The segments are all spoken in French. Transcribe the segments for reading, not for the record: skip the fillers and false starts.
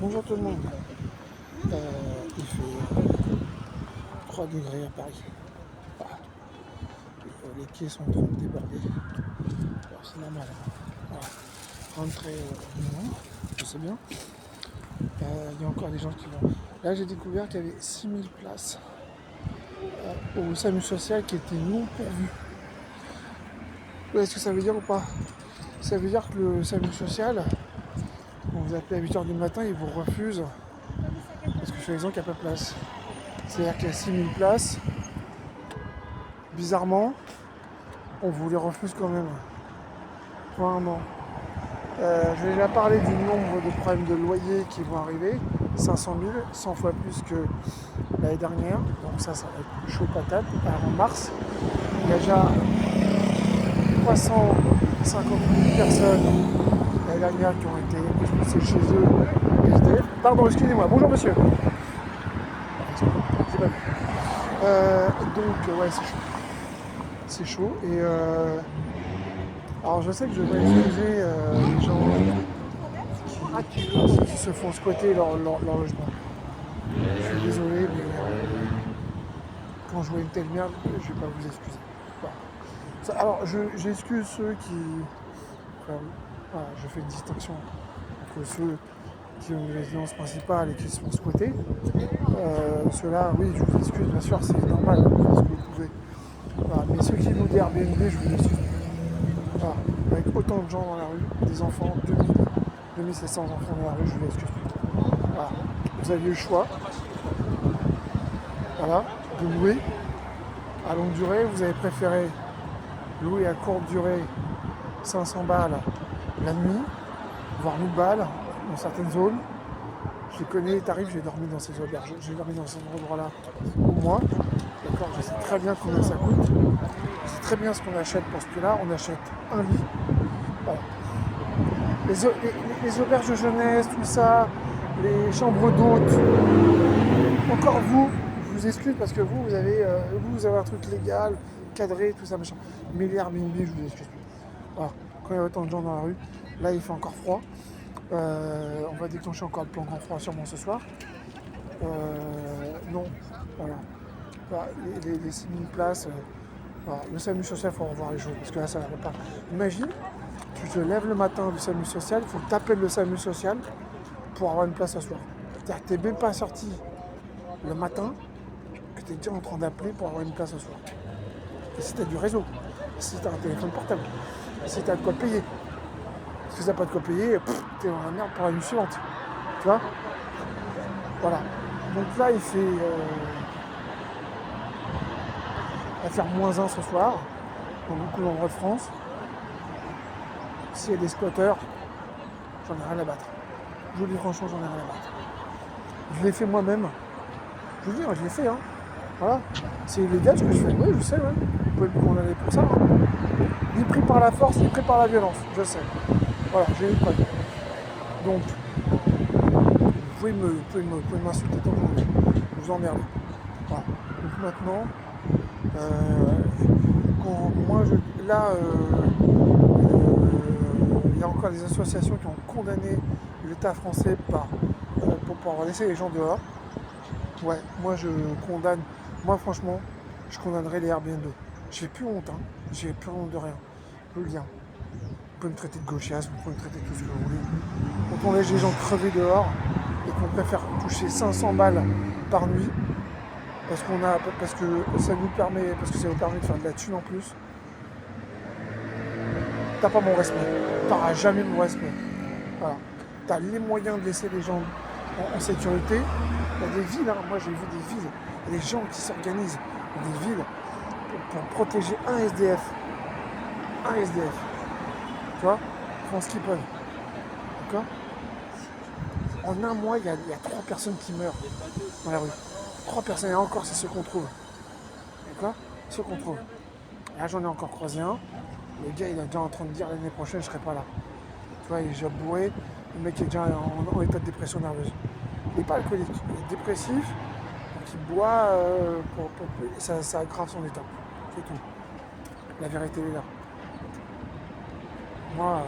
Bonjour tout le monde. Il fait 3 degrés à Paris. Voilà. Les quais sont en train de déborder. Alors, c'est normal. Voilà. Rentrée non, je sais bien. Il y a encore des gens qui vont. Là, j'ai découvert qu'il y avait 6000 places au SAMU social qui étaient non pourvues. Vous voyez ce que ça veut dire ou pas? Ça veut dire que le SAMU social, on vous appelle à 8h du matin, ils vous refusent parce que soi-disant qu'il n'y a pas de place. C'est-à-dire qu'il y a 6000 places. Bizarrement, on vous les refuse quand même. Pour un moment. Je vais déjà parler du nombre de problèmes de loyer qui vont arriver. 500 000, 100 fois plus que l'année dernière. Donc ça va être chaud patate. En mars, il y a déjà 350 000 personnes l'année dernière qui ont été expulsées chez eux. Pardon, excusez-moi. Bonjour monsieur. J'ai pas vu. Donc ouais, c'est chaud. C'est chaud. Et alors je sais que je vais excuser les gens qui se font squatter leur logement. Je suis désolé, mais quand je vois une telle merde, je vais pas vous excuser. Voilà. Alors, j'excuse ceux qui. Enfin, voilà, je fais une distinction entre ceux qui ont une résidence principale et qui se font squatter. Ceux-là, oui, je vous excuse, bien sûr, c'est normal, vous faites ce que vous pouvez. Voilà. Mais ceux qui louent des Airbnb, je vous excuse. Voilà. Avec autant de gens dans la rue, des enfants, 2700 enfants dans la rue, je vous excuse. Voilà. Vous aviez le choix, voilà, de louer à longue durée. Vous avez préféré louer à courte durée 500 balles la nuit, voire 1000 balles dans certaines zones. Je connais les tarifs, j'ai dormi dans ces auberges, j'ai dormi dans ces endroits-là au mois. D'accord, je sais très bien combien ça coûte. Je sais très bien ce qu'on achète pour ce prix-là. On achète un lit. Voilà. Les auberges de jeunesse, tout ça, les chambres d'hôtes. Encore vous, je vous excuse parce que vous avez un truc légal, cadré, tout ça, machin. Mais les Airbnb, je vous excuse plus. Voilà. Quand il y a autant de gens dans la rue, là il fait encore froid. On va déclencher encore le plan grand froid sûrement ce soir. Non, voilà. Voilà, les 6000 places, voilà. Le SAMU social, il faut revoir les choses parce que là ça ne va pas. Imagine, tu te lèves le matin du SAMU social, il faut que tu appelles le SAMU social pour avoir une place ce soir. C'est-à-dire que tu n'es même pas sorti le matin, que tu es déjà en train d'appeler pour avoir une place ce soir. Et si tu as du réseau, si tu as un téléphone portable, si tu as de quoi payer. Parce que si tu n'as pas de quoi payer, tu es dans la merde pour la nuit suivante. Tu vois? Voilà. Donc là, il fait. Va faire -1 ce soir, dans beaucoup d'endroits de France. S'il y a des squatteurs, j'en ai rien à battre. Je vous le dis franchement, j'en ai rien à battre. Je l'ai fait moi-même. Je vous le dis, je l'ai fait. Hein. Voilà. C'est illégal ce que je fais. Oui, je sais, ouais. Vous pouvez me condamner pour ça. Hein. Ni pris par la force, ni pris par la violence. Je sais. Voilà, j'ai eu preuve. Donc, vous pouvez m'insulter tant que vous voulez. Je vous emmerde. Voilà. Donc maintenant, là, il y a encore des associations qui ont condamné l'État français pour avoir laissé les gens dehors. Ouais, moi je condamne, moi franchement, je condamnerais les Airbnb. J'ai plus honte, hein. J'ai plus honte de rien. Je vous le dis. Hein. Vous pouvez me traiter de gauchias, vous pouvez me traiter de tout ce que vous voulez. Quand on laisse les gens crever dehors et qu'on préfère toucher 500 balles par nuit, parce que ça nous permet de faire de la thune en plus, t'as pas mon respect. T'auras jamais mon respect. Voilà. T'as les moyens de laisser les gens en sécurité. Il y a des villes, hein. Moi j'ai vu des villes, il y a des gens qui s'organisent dans des villes pour protéger un SDF. Un SDF. Tu vois? Ils font ce qu'ils peuvent. D'accord? En un mois, il y a 3 personnes qui meurent dans la rue. 3 personnes, et encore, c'est ceux qu'on trouve. D'accord? Ceux qu'on trouve. Là, j'en ai encore croisé un. Le gars, il est déjà en train de dire l'année prochaine, je serai pas là. Tu vois, il est déjà bourré. Le mec est déjà en état de dépression nerveuse. Il n'est pas alcoolique, il est dépressif. Donc il boit ça aggrave son état. C'est tout. La vérité est là. Moi,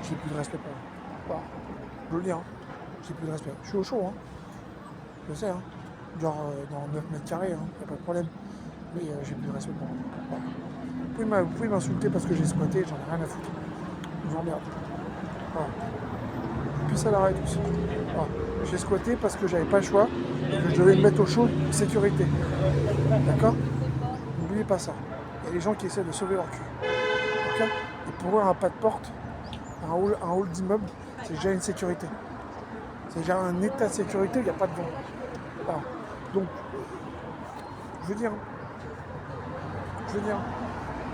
j'ai plus de respect pour lui. Voilà. Je le dis, hein. j'ai plus de respect. Je suis au chaud, hein. Je sais, hein. Genre dans 9 mètres carrés, hein. Y a pas de problème. Mais j'ai plus de respect pour moi. Voilà. Vous pouvez m'insulter parce que j'ai squatté, j'en ai rien à foutre. Je vous emmerde. Voilà. Puis ça l'arrête aussi. Voilà. J'ai squatté parce que j'avais pas le choix et que je devais me mettre au chaud pour sécurité. D'accord? N'oubliez pas ça. Il y a des gens qui essaient de sauver leur cul. D'accord? Et pour eux, un pas de porte, un hall d'immeuble, c'est déjà une sécurité. C'est déjà un état de sécurité, il n'y a pas de vent. Voilà. Donc, je veux dire,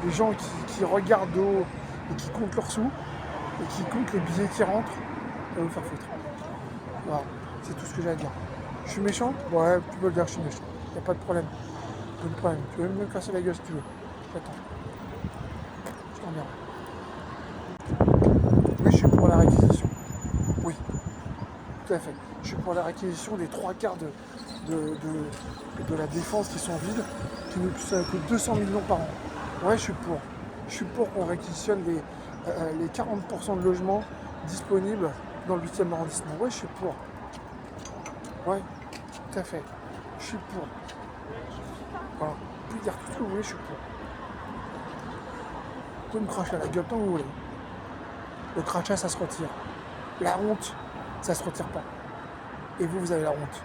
les gens qui regardent de haut et qui comptent leurs sous et qui comptent les billets qui rentrent, ça va vous faire foutre. Voilà, c'est tout ce que j'ai à dire. Je suis méchant? Ouais, tu peux le dire, je suis méchant. Il n'y a pas de problème. Pas de problème. Tu veux même me casser la gueule si tu veux. J'attends. Je t'emmerde. Oui, je suis pour la réquisition. Oui, tout à fait. Je suis pour la réquisition des 3 quarts de la défense qui sont vides, qui nous coûtent 200 millions par an. Ouais, je suis pour. Je suis pour qu'on réquisitionne les 40% de logements disponibles dans le 8e arrondissement. Ouais, je suis pour. Ouais, tout à fait. Je suis pour. Voilà. Vous pouvez dire tout ce que vous voulez, je suis pour. Vous pouvez me cracher à la gueule tant que vous voulez. Le crachat, ça se retire. La honte, ça se retire pas. Et vous avez la honte.